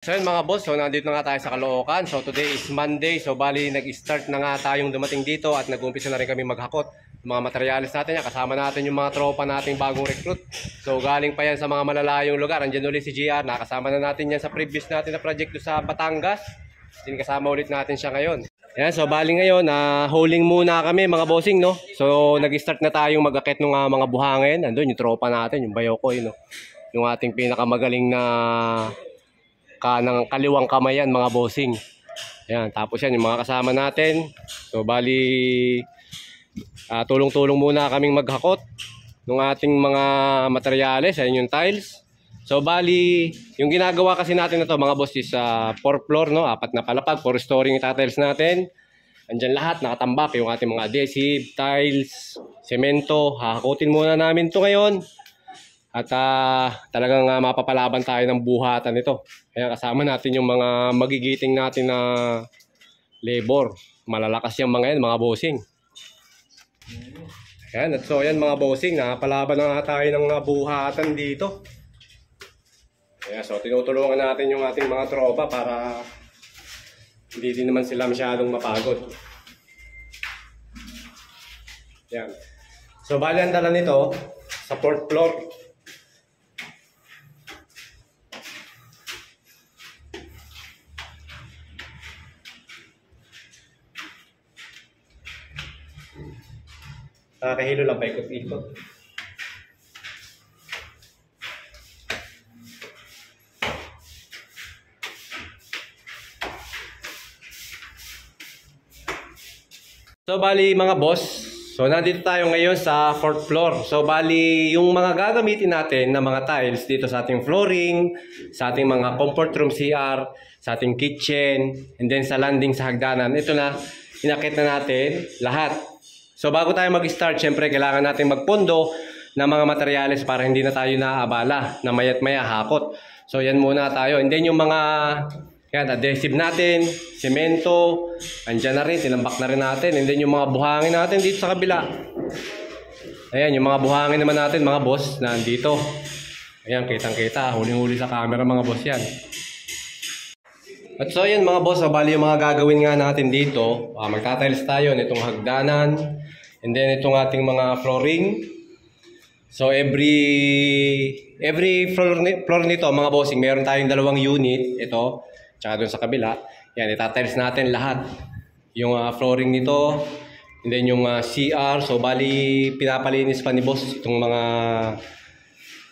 So yun mga boss, so nandito na nga tayo sa Caloocan. So today is Monday, so bali nag-start na nga tayong dumating dito at nag-umpisa na rin kami maghakot mga materialis natin yan. Kasama natin yung mga tropa nating bagong recruit. So galing pa yan sa mga malalayong lugar. Andyan ulit si GR, nakasama na natin yan sa previous natin na project sa Batangas. Din kasama ulit natin siya ngayon. Yan, so bali ngayon, hauling muna kami mga bossing, no? So nag-start na tayong mag-akit ng mga buhangin. Andun yung tropa natin, yung Bayokoy, no? Yung ating pinakamagaling na kanang kaliwang kamay yan mga bossing. Ayan, tapos yan yung mga kasama natin. So bali tulong-tulong muna kaming maghakot ng ating mga materyales. Ayan yung tiles. So bali yung ginagawa kasi natin na to mga boss is 4 floor, no? 4 na palapag, 4 story yung tiles natin. Andyan lahat nakatambak yung ating mga adhesive, tiles, semento. Hahakutin muna namin to ngayon. At talagang mapapalaban tayo ng buhatan nito. Kaya kasama natin yung mga magigiting natin na labor. Malalakas yung mga yan, mga bossing. Ayan, at so yan mga bossing, napalaban na tayo ng buhatan dito. Kaya so tinutulungan natin yung ating mga tropa para hindi din naman sila masyadong mapagod. Ayan. So bali ang dala nito sa 4th floor. Kahilo lang, paikot-ikot. So bali mga boss, so nandito tayo ngayon sa 4th floor. So bali yung mga gagamitin natin na mga tiles dito sa ating flooring, sa ating mga comfort room CR, sa ating kitchen, and then sa landing sa hagdanan. Ito na, inakit na natin lahat. So bago tayo mag-start, syempre kailangan natin magpondo ng mga materyales para hindi na tayo naaabala na maya't maya hakot. So yan muna tayo. And then yung mga adhesive natin, semento, andyan na rin, tinambak na rin natin. And then yung mga buhangin natin dito sa kabila. Ayan, yung mga buhangin naman natin mga boss, nandito. Ayan, kitang-kita, huling-huli sa camera mga boss yan. At so yan mga boss, bali yung mga gagawin nga natin dito, magtatiles tayo nitong hagdanan, and then itong ating mga flooring. So every floor nito mga bossing, meron tayong 2 unit, ito, tsaka dun sa kabila. Yan, itatiles natin lahat. Yung flooring nito, and then yung CR, so bali pinapalinis pa ni boss itong mga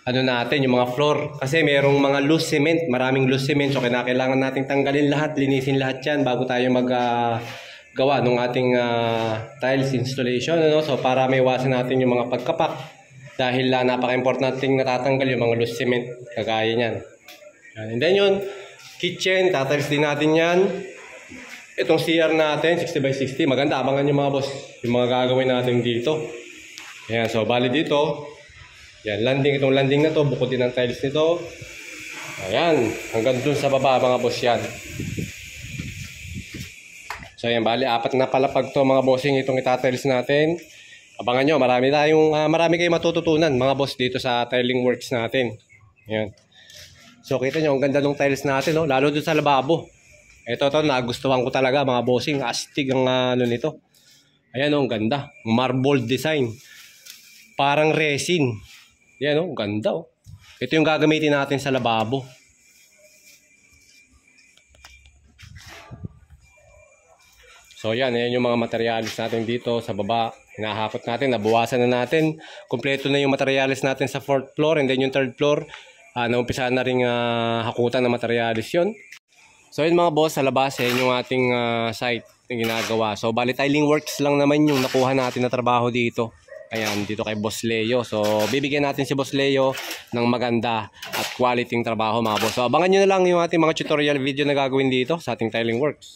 natin, yung mga floor. Kasi merong mga loose cement, maraming loose cement. So kailangan nating tanggalin lahat, linisin lahat yan bago tayo gawa ng ating tiles installation. Ano? So para may iwasan natin yung mga pagkapak. Dahil napaka-importanting natatanggal yung mga loose cement, kagaya niyan. And then yun, kitchen, tatiles din natin yan. Itong CR natin, 60x60. Maganda, abangan yung mga boss, yung mga gagawin natin dito. Ayan, so bali dito, yan, itong landing na to, bukod din ang tiles nito. Ayan, hanggang dun sa baba mga boss yan. So yan, bali 4 na palapag to mga bossing itong itatiles natin. Abangan nyo, marami kayong matututunan mga boss dito sa tiling works natin. Ayan. So kita nyo, ang ganda ng tiles natin, no? Lalo dun sa lababo. Ito nagustuhan ko talaga mga bossing, astig ang nito. Ayan, ang ganda, marble design. Parang resin. Yan, ang ganda. Ito yung gagamitin natin sa lababo. So yan yung mga materialis natin dito sa baba. Hinahakot natin, nabuwasan na natin. Kompleto na yung materialis natin sa 4th floor, and then yung 3rd floor, naumpisahan na rin hakutan ng materialis yun. So yun mga boss, sa labas yung ating site na ginagawa. So bali tiling works lang naman yung nakuha natin na trabaho dito. Ayan, dito kay Boss Leo. So bibigyan natin si Boss Leo ng maganda at quality trabaho mga boss. So abangan nyo na lang yung ating mga tutorial video na gagawin dito sa ating tiling works.